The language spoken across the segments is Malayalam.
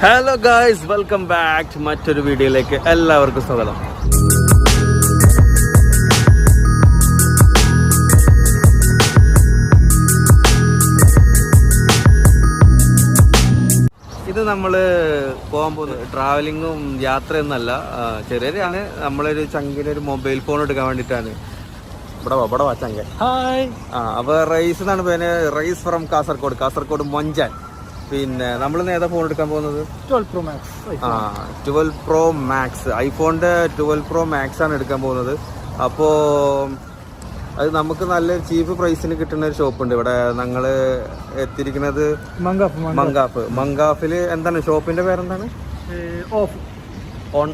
Hello guys, welcome back to മറ്റൊരു വീഡിയോയിലേക്ക് എല്ലാവർക്കും സ്വാഗതം. ഇത് നമ്മൾ പോകാൻ പോകുന്നത് ട്രാവലിങ്ങും യാത്രയൊന്നല്ല, ചെറിയൊരാണ്. നമ്മളൊരു ചങ്കിനൊരു മൊബൈൽ ഫോൺ എടുക്കാൻ വേണ്ടിയിട്ടാണ്. ഇവിടെ ചങ്ക ഹായ്. അപ്പോൾ റൈസ് എന്നാണ് പേര്, റൈസ് ഫ്രം കാസർഗോഡ് മൊഞ്ചാൻ. പിന്നെ നമ്മൾ ഏതാ ഫോൺ എടുക്കാൻ പോകുന്നത്? 12 Pro Max. 12 Pro Max, ഐഫോണിൻ്റെ 12 Pro Max ആണ് എടുക്കാൻ പോകുന്നത്. അപ്പോൾ അത് നമുക്ക് നല്ല ചീപ്പ് പ്രൈസിന് കിട്ടുന്ന ഒരു ഷോപ്പുണ്ട് ഇവിടെ. ഞങ്ങൾ എത്തിയിരിക്കുന്നത് മങ്കാഫിൽ. എന്താണ് ഷോപ്പിന്റെ പേരെന്താണ്? ഓൺ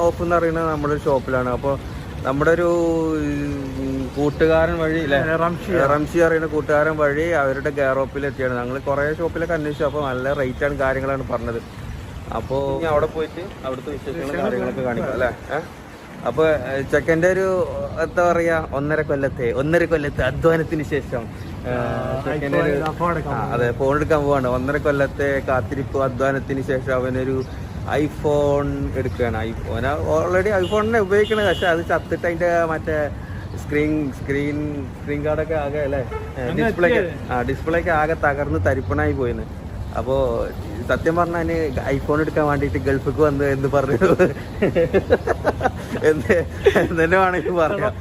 ഓഫ് എന്ന് പറയുന്നത് നമ്മുടെ ഒരു ഷോപ്പിലാണ്. അപ്പോൾ നമ്മുടെ ഒരു കൂട്ടുകാരൻ വഴി അല്ലേ, റംഷി അറിയുന്ന കൂട്ടുകാരൻ വഴി അവരുടെ ഗാരോപ്പിൽ എത്തിയാണ്. ഞങ്ങൾ കുറേ ഷോപ്പിലൊക്കെ അന്വേഷിച്ചു. അപ്പോൾ നല്ല റേറ്റാണ് കാര്യങ്ങളാണ് പറഞ്ഞത്. അപ്പോൾ അവിടെ പോയിട്ട് അവിടുത്തെ വിശേഷങ്ങളും കാര്യങ്ങളൊക്കെ കാണിക്കാം അല്ലേ. അപ്പോൾ ചെക്കൻ്റെ ഒരു എന്താ പറയുക, ഒന്നര കൊല്ലത്തെ അധ്വാനത്തിന് ശേഷം ചെക്കൻ്റെ ഒരു അതെ ഫോൺ എടുക്കാൻ പോവാണ്. 1.5 കൊല്ലത്തെ കാത്തിരിപ്പ് അധ്വാനത്തിന് ശേഷം അവനൊരു ഐഫോൺ എടുക്കുകയാണ്. ഐഫോൺ ഓൾറെഡി ഐഫോണിനെ ഉപയോഗിക്കണത്, പക്ഷെ അത് ചത്തിട്ട് അതിൻ്റെ മറ്റേ സ്ക്രീൻ ഗാർഡൊക്കെ ആകെ അല്ലേ, ഡിസ്പ്ലേക്ക് ആകെ തകർന്ന് തരിപ്പണായി പോയിന്. അപ്പോൾ സത്യം പറഞ്ഞാൽ ഐഫോൺ എടുക്കാൻ വേണ്ടിയിട്ട് ഗൾഫിക്ക് വന്ന് എന്ന് പറഞ്ഞു എന്നെ വേണമെങ്കിൽ പറയാം.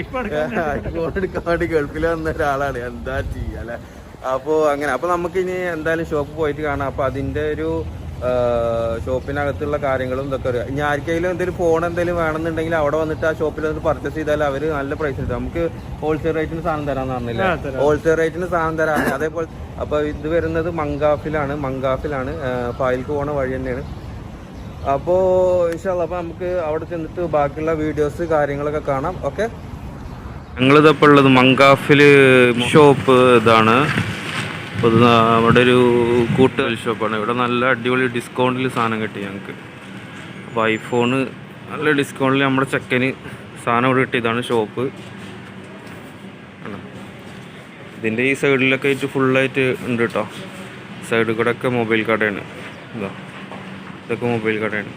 ഐഫോൺ എടുക്കാൻ വേണ്ടി ഗൾഫിൽ വന്ന ഒരാളാണ്. എന്താ ചെയ്യുക അല്ലേ. അപ്പോൾ അങ്ങനെ. അപ്പോൾ നമുക്കിനി എന്തായാലും ഷോപ്പ് പോയിട്ട് കാണാം. അപ്പോൾ അതിൻ്റെ ഒരു ഷോപ്പിനകത്തുള്ള കാര്യങ്ങളും ഇതൊക്കെ അറിയാം. ഇനി ആർക്കെങ്കിലും എന്തെങ്കിലും ഫോൺ എന്തെങ്കിലും വേണമെന്നുണ്ടെങ്കിൽ അവിടെ വന്നിട്ട് ആ ഷോപ്പിൽ വന്നിട്ട് പർച്ചേസ് ചെയ്താൽ അവർ നല്ല പ്രൈസ് കിട്ടും. നമുക്ക് ഹോൾസെയിൽ റേറ്റിന് സാധനം തരാമെന്ന് പറഞ്ഞില്ല, ഹോൾസെയിൽ റേറ്റിന് സാധനം തരാം. അതേപോലെ അപ്പോൾ ഇത് വരുന്നത് മങ്കാഫിലാണ് ഫയൽക്ക് പോണ വഴി തന്നെയാണ്. അപ്പോൾ ഇൻഷാ അല്ലാഹ് അപ്പോൾ നമുക്ക് അവിടെ ചെന്നിട്ട് ബാക്കിയുള്ള വീഡിയോസ് കാര്യങ്ങളൊക്കെ കാണാം. ഓക്കെ, ഞങ്ങളിതപ്പോൾ ഉള്ളത് മങ്കാഫിൽ ഷോപ്പ് ഇതാണ്. അപ്പോൾ ഇത് അവിടെ ഒരു കൂട്ടുകാർ ഷോപ്പാണ്. ഇവിടെ നല്ല അടിപൊളി ഡിസ്കൗണ്ടിൽ സാധനം കിട്ടി ഞങ്ങൾക്ക്. അപ്പോൾ ഐഫോണ് നല്ല ഡിസ്കൗണ്ടിൽ നമ്മുടെ ചെക്കന് സാധനം ഇവിടെ കിട്ടി. ഇതാണ് ഷോപ്പ്. ഇതിൻ്റെ ഈ സൈഡിലൊക്കെ ആയിട്ട് ഫുള്ളായിട്ട് ഉണ്ട് കേട്ടോ. സൈഡിൽ കൂടെ ഒക്കെ മൊബൈൽ കടയാണ്. ഇതൊക്കെ മൊബൈൽ കടയാണ്.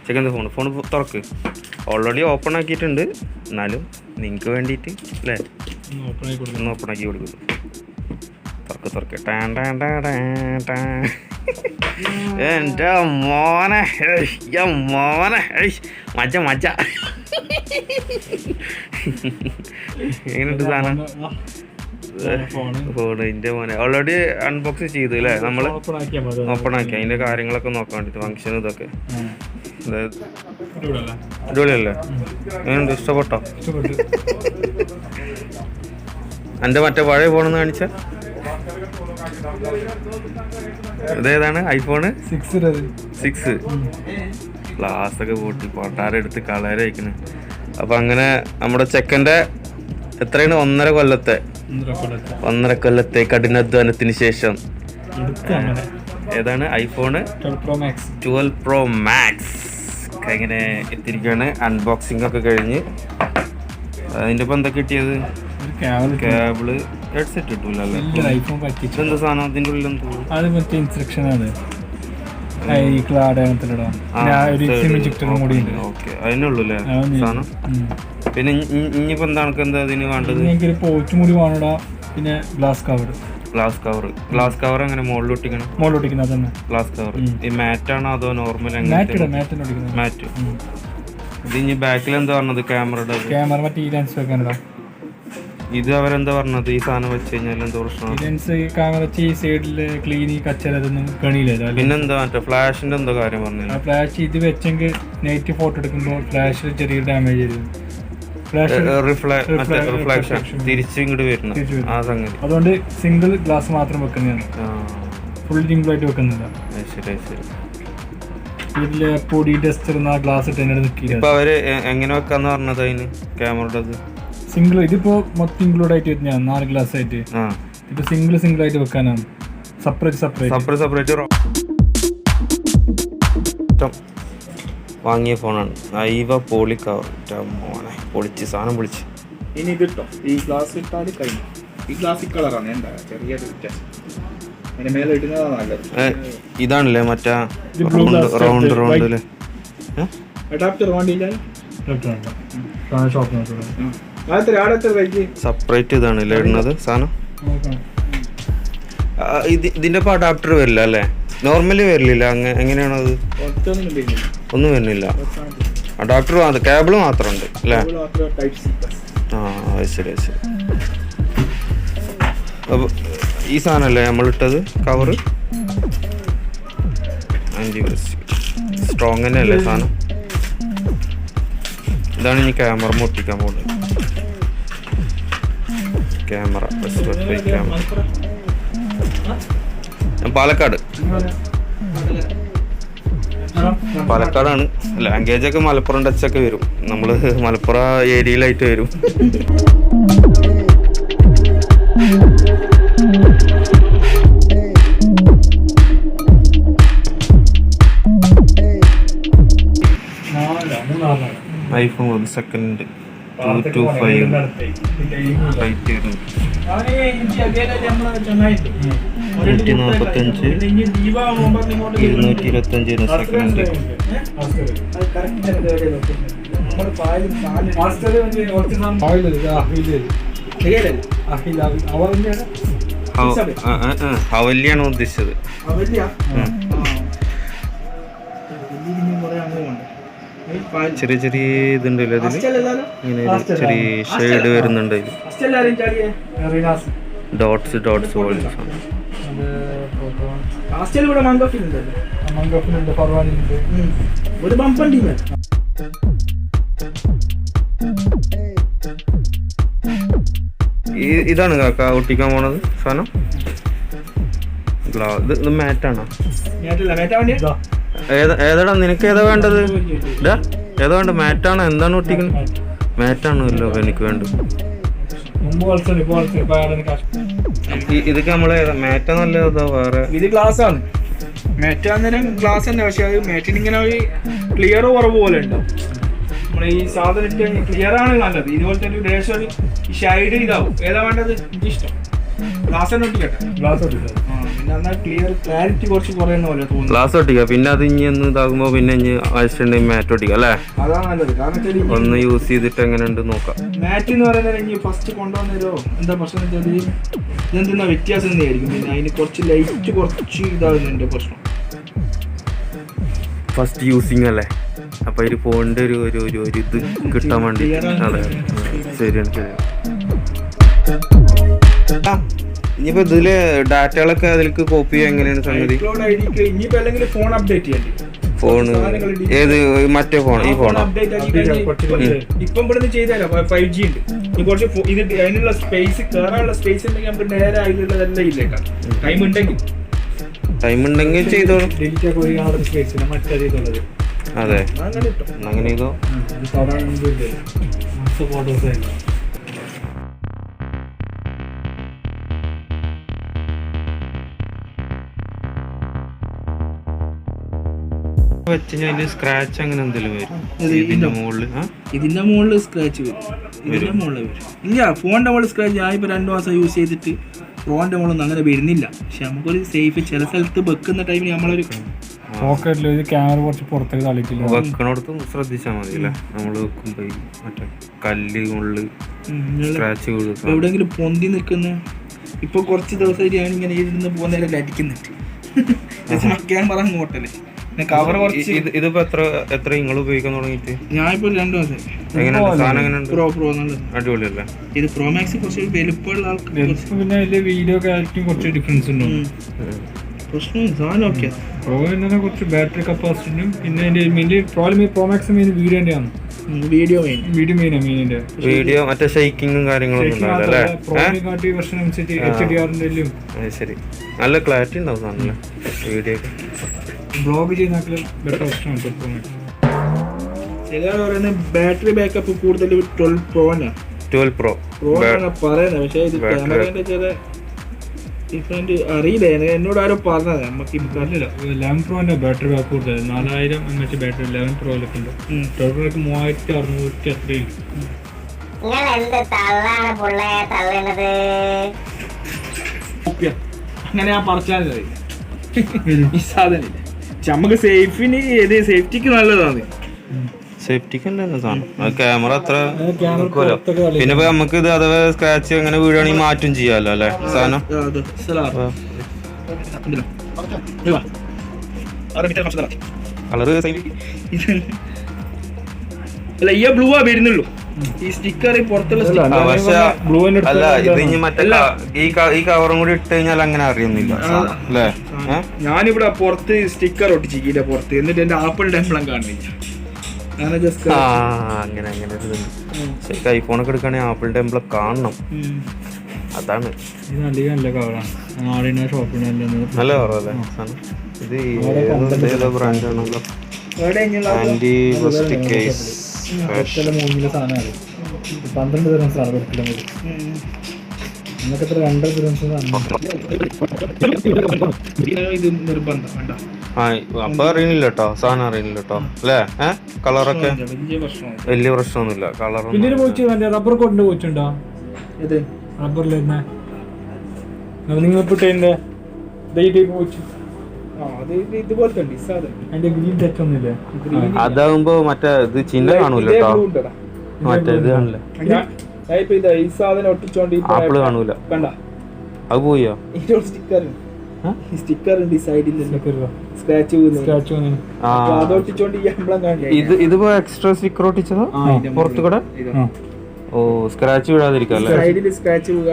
ചെക്കൻ്റെ ഫോൺ തുറക്ക്. ഓൾറെഡി ഓപ്പൺ ആക്കിയിട്ടുണ്ട്, എന്നാലും നിങ്ങൾക്ക് വേണ്ടിയിട്ട് അല്ലേ ഒന്ന് ഓപ്പൺ ആക്കി കൊടുക്കുന്നു. തുറക്ക് എൻ്റെ മോനെ മജ എങ്ങനെയുണ്ട് സാധനം? ഫോൺ എൻ്റെ മോനെ ഓൾറെഡി അൺബോക്സ് ചെയ്തു അല്ലേ നമ്മൾ. ഓപ്പൺ ആക്കി അതിൻ്റെ കാര്യങ്ങളൊക്കെ നോക്കാൻ വേണ്ടിയിട്ട് ഫങ്ഷൻ ഇതൊക്കെ. അടിപൊളിയല്ലേ? എങ്ങനെയുണ്ട്? ഇഷ്ടപ്പെട്ടോ? എൻ്റെ മറ്റേ പഴയ ഫോണെന്ന് കാണിച്ച ഇതേതാണ്? ഐഫോണ് 6. ഗ്ലാസ്സൊക്കെ കൂട്ടി പൊട്ടാരെടുത്ത് കളർ അയക്കുന്നു. അപ്പം അങ്ങനെ നമ്മുടെ ചെക്കൻ്റെ എത്രയാണ് 1.5 കൊല്ലത്തെ കഠിനാധ്വാനത്തിന് ശേഷം ഏതാണ് ഐഫോണ് 12 Pro Max ഇങ്ങനെ എത്തിയിരിക്കുകയാണ്. അൺബോക്സിംഗ് ഒക്കെ കഴിഞ്ഞ് അതിൻ്റെ ഇപ്പം എന്താ കിട്ടിയത്? കേബിള് ഹെഡ്സെറ്റ് കിട്ടൂലല്ലേ? എന്താ സാധനം അതിൻ്റെ ഉള്ളിൽ? ഓക്കെ, അതിനുള്ളൂല്ലേ സാധനം. പിന്നെ ഇനിയിപ്പോൾ എന്താണ് എന്താ അതിന് വേണ്ടത്? പിന്നെ ഗ്ലാസ് കവർ എങ്ങനെ മുകളിലൊട്ടിക്കണം? ഗ്ലാസ് കവർ ഈ മാറ്റാണോ അതോ നോർമൽ? മാറ്റ്. ഇത് ഇനി ബാക്കിൽ എന്താ പറഞ്ഞത്? ക്യാമറ മറ്റേ ഈ ലെൻസ് വെക്കാനടാ. ഇത് അവരെന്താ പറഞ്ഞത്? ഈ സാധനം വെച്ച് കഴിഞ്ഞാൽ എന്താ പ്രശ്നം? ക്യാമറ ഈ സൈഡില് ക്ലീൻ കച്ചതൊന്നും കണിയില്ല. പിന്നെന്താ മറ്റേ ഫ്ലാഷിന്റെ എന്തോ കാര്യം പറഞ്ഞു? ഫ്ലാഷ് ഇത് വെച്ചെങ്കിൽ നൈറ്റ് ഫോട്ടോ എടുക്കുമ്പോൾ ഫ്ലാഷിൽ ചെറിയ ഡാമേജ് ചെയ്തു. റിഫ്ലക്ഷൻ തിരിച്ച് ഇങ്ങോട്ട് വരുന്നു ആ സംഗതി. അതുകൊണ്ട് സിംഗിൾ ഗ്ലാസ് മാത്രം വെക്കുന്നതാണ്, ഫുൾ സിംഗിൾ ആയിട്ട് വെക്കുന്നില്ല. ശരി. ഇതില് പൊടി ഡസ്റ്റർ ഗ്ലാസ് ഇട്ട് നിൽക്കില്ല. ഇപ്പൊ അവര് എങ്ങനെ വെക്കാന്ന് പറഞ്ഞത് അതിന് ക്യാമറയുടെ സിംഗിൾ? ഇതിപ്പോ മൊത്തം ഇൻക്ലൂഡ് ആയിട്ട് വരുന്നതാണ് 4 ഗ്ലാസ് ആയിട്ട്. ഇപ്പൊ സിംഗിൾ ആയിട്ട് വെക്കാനാണ്, സെപ്പറേറ്റ് വാങ്ങിയ ഫോണാണ്. ഐവ പോളി കവർ. മോനെ പൊളിച്ച് സാധനം പൊളിച്ച്. ഇനി ഇതിട്ടോ ഈ ഗ്ലാസ് ഇട്ടാൽ കഴിഞ്ഞു. ഈ ഗ്ലാസ് കളറാണ് എന്താ ചെറിയൊരു വ്യത്യാസം. അതിന്റെ മേലെ ഇടുന്നതാണ് നല്ലത്. ഇതാണല്ലേ മറ്റേ റൗണ്ട് അഡാപ്റ്റർ വേണ്ടിയില്ല. സെപ്പറേറ്റ് ഇതാണല്ലേ ഇടുന്നത് സാധനം. ഇതിന്റെ ഇപ്പൊ അഡാപ്റ്റർ വരില്ല അല്ലേ? നോർമലി വരില്ല. എങ്ങനെയാണത്? ഒന്നും വരുന്നില്ല. അഡാപ്റ്റർ മാത്രം, കേബിള് മാത്രം ഉണ്ട് അല്ലേ? ആ ശരി ശരി. അപ്പൊ ഈ സാധനല്ലേ നമ്മളിട്ടത് കവറ്? സ്ട്രോങ് തന്നെ അല്ലേ സാധനം? ഇതാണ് ഇനി ക്യാമറ ഒട്ടിക്കാൻ പോകുന്നത്. ക്യാമറ പാലക്കാടാണ്. ലാംഗ്വേജ് ഒക്കെ മലപ്പുറം ടച്ചൊക്കെ വരും. നമ്മള് മലപ്പുറം ഏരിയയിലായിട്ട് വരും. iPhone സെക്കൻഡ് 225 റേറ്റ് വരുന്നത് 145 225 സെക്കൻഡ്. ഹവല്യാണ് ഉദ്ദേശിച്ചത്. ചെറിയ ചെറിയ ഇതുണ്ടല്ലോ അതില്, ഇങ്ങനെ ചെറിയ ഷെയ്ഡ് വരുന്നുണ്ട് അതില്. ഡോട്ട്സ് പോലെ ഇതാണ് കാക്ക ഒട്ടിക്കാൻ പോണത് സാധനം. ഇത് മാറ്റാണോ? ഏതാടാ നിനക്ക് ഏതാ വേണ്ടത്? ഏതാ വേണ്ട? മാറ്റാണോ? എന്താണ് ഒട്ടിക്കുന്നത്? മാറ്റാണല്ലോ എനിക്ക് വേണ്ടത്. ഇതൊക്കെ നമ്മളെ മാറ്റാ നല്ലതാ വേറെ? ഇത് ഗ്ലാസ് ആണ്. മാറ്റാന്നേരം ഗ്ലാസ് തന്നെ, പക്ഷെ അത് മാറ്റിന് ഇങ്ങനെ ഒരു ക്ലിയർ കുറവ് പോലെ ഉണ്ടാവും. നമ്മളെ ഈ സാധനം ക്ലിയർ ആണ് നല്ലത്. ഇതുപോലത്തെ ഒരു ദേശം ഒരു ഷൈഡ് ഇതാവും. ഏതാ വേണ്ടത്? എനിക്ക് ഇഷ്ടം ഗ്ലാസ് തന്നെ ഒട്ടിക്കട്ടെ. ഗ്ലാസ് ഒട്ടിക്കാം. പിന്നെ ക്ലിയർ ക്ലാരിറ്റി കുറച്ച് കുറയുന്ന പോലെ തോന്നുന്നു. ഗ്ലാസ് ഒട്ടിക്കാം. പിന്നെ അത് ഇനി ഒന്ന് ഇതാകുമ്പോ പിന്നെ ഇനി ആവശ്യമുണ്ടെങ്കിൽ മാറ്റ് ഒട്ടിക്കാം അല്ലേ? അതാണ് നല്ലത്. കാരണം ഒന്ന് യൂസ് ചെയ്തിട്ട് എങ്ങനെയുണ്ട് നോക്കാം. മാറ്റ് എന്ന് പറയുന്നത് ഇനി ഫസ്റ്റ് കൊണ്ടുവന്നല്ലോ എന്താ പ്രശ്നം വെച്ചാൽ ഇതെന്താ വ്യത്യാസം തന്നെയായിരിക്കും. പിന്നെ അതിന് കുറച്ച് ലൈറ്റ് കുറച്ച് ഇതാകുന്നുണ്ട് പ്രശ്നം. ഫസ്റ്റ് യൂസിങ് അല്ലേ? അപ്പൊ അതിൽ ഫോണിന്റെ ഒരു ഇത് കിട്ടാൻ വേണ്ടി. അതെ ശരിയാണ് ശരിയാണ്. ഇനിയിപ്പോ ഇതില് ഡാറ്റകളൊക്കെ അതിലേക്ക് കോപ്പി ചെയ്യാൻ എങ്ങനെയാണ് സംഗതി? ഫോൺ അപ്ഡേറ്റ് ചെയ്യേണ്ടി. ഫോണ് ഏത്? മറ്റേ ഫോൺ? ഈ ഫോണോ? ഇപ്പം ഇവിടുന്ന് ചെയ്താലോ 5G ഉണ്ട്. കുറച്ച് ഇത് അതിനുള്ള സ്പേസ് കയറാനുള്ള സ്പേസ് ഉണ്ടെങ്കിൽ നമുക്ക് നേരെ അതിലുള്ളതെല്ലാം ഇല്ലേക്കാം. ടൈം ഉണ്ടെങ്കിൽ ചെയ്തോളൂ. അതെ അങ്ങനെ ചെയ്തോ. സ്ക്രാച്ച് അങ്ങനെ എന്തെങ്കിലും വരും ഇതിന്റെ മുകളിൽ? സ്ക്രാച്ച് വരും. ഇതിന്റെ മുകളിൽ വരും. ഇല്ല, ഫോണിന്റെ മുകളിൽ സ്ക്രാച്ച്. ഞാൻ ഇപ്പൊ 2 മാസം യൂസ് ചെയ്തിട്ട് ഫോണിന്റെ മുകളിലൊന്നും അങ്ങനെ വരുന്നില്ല. പക്ഷെ നമുക്കൊരു സേഫ് ചില സ്ഥലത്ത് വെക്കുന്ന ടൈമിൽ നമ്മളൊരു ക്യാമറ കുറച്ച് പുറത്തേക്ക് തളിക്കില്ല. വെക്കണോടത്ത് ശ്രദ്ധിച്ചാൽ മതി അല്ലേ? നമ്മള് വെക്കുമ്പോ മറ്റേ കല്ല് മുകളിൽ സ്ക്രാച്ച് എവിടെയെങ്കിലും പൊന്തി നിൽക്കുന്ന. ഇപ്പൊ കുറച്ച് ദിവസമായിട്ട് ഞാൻ ഇങ്ങനെ ഇരുന്ന് പോകുന്നതിൽ അടിക്കുന്നുണ്ട്. ക്യാമറ അങ്ങോട്ടല്ലേ കവർ കുറച്ച്. ഇതിപ്പോ എത്ര നിങ്ങൾ ഉപയോഗിക്കാൻ തുടങ്ങിയിട്ട്? ഞാനിപ്പോ 2 മാസം. പ്രോ നല്ല അടിപൊളിയല്ലേ? ഇത് പ്രോ മാക്സ് കുറച്ച് വലുപ്പമുള്ള ആൾക്ക്. പിന്നെ അതിന്റെ വീഡിയോ ക്വാളിറ്റിയും കുറച്ച് ഡിഫറൻസ് ഉണ്ട്. പ്രശ്നം സാധനം ഓക്കെ. പ്രോ തന്നെ കുറച്ച് ബാറ്ററി കപ്പാസിറ്റിയും പിന്നെ അതിന്റെ പ്രോ മാക്സ് മെയിൻ വീഡിയോന്റെയാണ്. വീഡിയോ മറ്റേ ഷെയ്ക്കിങ്ങും കാര്യങ്ങളൊന്നും ഉണ്ടാവില്ല അല്ലേ? വെർഷൻ അനുസരിച്ച് HDR ശരി. നല്ല ക്ലാരിറ്റി ഉണ്ടാവും സാധനം വീഡിയോ. ബ്ലോഗ് ചെയ്യുന്ന ബെറ്റർ ഓപ്ഷനാണ് ചിലർ പറയുന്നത് ബാറ്ററി ബാക്കപ്പ് കൂടുതൽ 12 Pro ആണ്. 12 Pro പറയുന്നത്. പക്ഷേ ഇത് ക്യാമറേന്റെ ചില ഡിഫറെന്റ് അറിയില്ല. എന്നോട് ആരോ പറഞ്ഞത് നമുക്ക് അറിയില്ല. 11 Proന്റെ ബാറ്ററി ബാക്ക് കൂടുതൽ 4000 mAh ബാറ്ററി 11 Proയിലൊക്കെ ഉണ്ട്. 12 Proക്ക് 3600 അത്രയും. അങ്ങനെ ഞാൻ പറിച്ചാൽ ഈ സാധനം നമുക്ക് സേഫിന് ഏത് സേഫ്റ്റിക്ക് നല്ലതാണ്. സേഫ്റ്റിക്ക് തന്നെ സാധനം. ക്യാമറ അത്ര പിന്നെ നമുക്ക് ഇത് അഥവാ സ്ക്രാച്ച് അങ്ങനെ വീഴുകയാണെങ്കിൽ മാറ്റും ചെയ്യാലോ അല്ലെ സാധനം. കളറ് അല്ല ഈ ബ്ലൂ ആ വരുന്നുള്ളൂ. ഈ സ്റ്റിക്കർ പുറത്തുള്ള അല്ല ഇത് ഇനി മറ്റല്ല ഈ കവറും കൂടി ഇട്ട് കഴിഞ്ഞാൽ അങ്ങനെ അറിയുന്നില്ല അല്ലേ. ഞാനിവിടെ പുറത്ത് സ്റ്റിക്കർ ഒട്ടിച്ചില്ല പുറത്ത്, എന്നിട്ട് എന്റെ ആപ്പിളിന്റെ എംബ്ലം കാണുന്നില്ല. അങ്ങനെ അങ്ങനെ ശരിക്കും ഐഫോണൊക്കെ എടുക്കുകയാണെങ്കിൽ ആപ്പിളിന്റെ എംബ്ലം കാണണം. അതാണ് നല്ല കവറാണ്, നല്ല കവറല്ലേ. ഇത് ഏതോ ബ്രാൻഡാണല്ലോ. ആന്റി റസ്റ്റിക് കേസ് 3 സാധനമാണ്. 12 തരം സാധനം നമുക്ക് എത്ര 2 തരം അപ്പൊ അറിയുന്നില്ല കേട്ടോ, സാധനം അറിയുന്നില്ല കേട്ടോ അല്ലേ. കളറൊക്കെ വലിയ പ്രശ്നമൊന്നുമില്ല. കളർ പിന്നെ റബ്ബർ കോട്ടിന്റെ പോയിട്ടുണ്ടോ? റബ്ബറിൽ നിങ്ങൾ ഇപ്പിട്ടതിന്റെ പോച്ചു അതിന്റെ ഗ്രീൻ ടച്ച് ഒന്നുമില്ല. അതാകുമ്പോ മറ്റേ ഇത് ചിഹ്നം കാണൂല കേട്ടോ, മറ്റേ ഇത് കാണില്ല. ഈ സാധനം ഒട്ടിച്ചോണ്ട് ആപ്പിള് കാണൂല. അത് പോയോ സ്റ്റിക്കർ ഉണ്ട് സൈഡിൽ സ്ക്രാച്ച് ഇതിപ്പോ എക്സ്ട്രാ സ്റ്റിക്കർ ഒട്ടിച്ചതോ പുറത്തു കൂടെ? ഓ സ്ക്രാച്ച് വീഴാതിരിക്കും.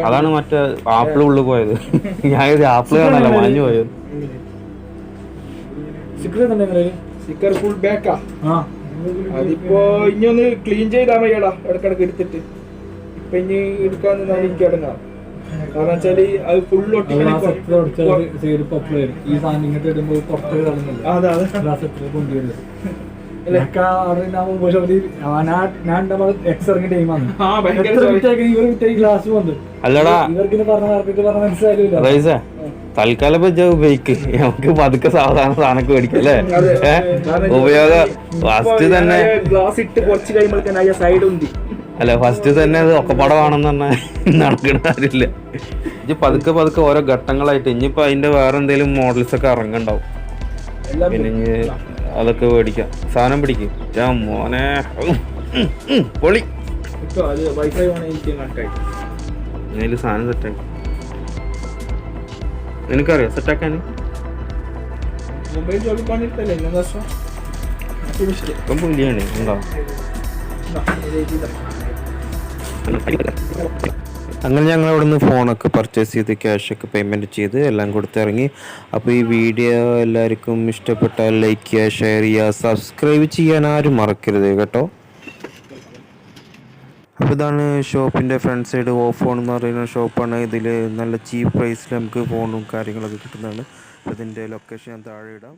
അതാണ് മറ്റേ ആപ്പിള് ഉള്ളു പോയത്. ഞാൻ ആപ്പിള് കാണാനല്ല മാഞ്ഞു പോയത്. സ്റ്റിക്കർ ഫുൾ ബാക്കാ. അതിപ്പോ ഇനി ഒന്ന് ക്ലീൻ ചെയ്താൽ മതിയടാ ഇടക്കിടക്ക് എടുത്തിട്ട്. ഇപ്പൊ ഇനി എടുക്കാന്ന് എനിക്ക് ഇടങ്ങാം. കാരണം വെച്ചാല് അത് ഫുൾ അല്ലടാ തൽക്കാലം ഉപയോഗിക്ക്, നമുക്ക് പതുക്കെ സാധാരണ സാധനമൊക്കെ മേടിക്കും അല്ലേ. ഉപയോഗം ഫസ്റ്റ് തന്നെ ഗ്ലാസ് ഇട്ട് കുറച്ച് കഴിയുമ്പോഴത്തേന് സൈഡ് ഉണ്ട്. അല്ല ഫസ്റ്റ് തന്നെ അത് ഒക്കപ്പടമാണെന്ന് പറഞ്ഞാൽ നടക്കുന്ന കാര്യമില്ല. ഇനി പതുക്കെ പതുക്കെ ഓരോ ഘട്ടങ്ങളായിട്ട് ഇനിയിപ്പോ അതിന്റെ വേറെ എന്തെങ്കിലും മോഡൽസ് ഒക്കെ ഇറങ്ങണ്ടാവും. പിന്നെ ഇനി അതൊക്കെ മേടിക്കാം. സാധനം പിടിക്കും. ഞാൻ മോനെ പൊളി അതില് സാധനം സെറ്റാക്കി. നിനക്കറിയോ സെറ്റാക്കാന്? ഇപ്പം പുലിയാണ് ഉണ്ടാവും. അങ്ങനെ ഞങ്ങൾ അവിടെ നിന്ന് ഫോണൊക്കെ പർച്ചേസ് ചെയ്ത് ക്യാഷൊക്കെ പേയ്മെൻറ്റ് ചെയ്ത് എല്ലാം കൊടുത്തിറങ്ങി. അപ്പോൾ ഈ വീഡിയോ എല്ലാവർക്കും ഇഷ്ടപ്പെട്ടാൽ ലൈക്ക് ചെയ്യുക, ഷെയർ ചെയ്യുക, സബ്സ്ക്രൈബ് ചെയ്യാൻ ആരും മറക്കരുത് കേട്ടോ. അപ്പോൾ ഇതാണ് ഷോപ്പിൻ്റെ ഫ്രണ്ട് സൈഡ്. ഓഫ് ഫോൺ എന്ന് പറയുന്ന ഷോപ്പാണ്. ഇതിൽ നല്ല ചീപ്പ് പ്രൈസിൽ നമുക്ക് ഫോണും കാര്യങ്ങളൊക്കെ കിട്ടുന്നതാണ്. അപ്പോൾ ഇതിൻ്റെ ലൊക്കേഷൻ ഞാൻ താഴെ ഇടാം.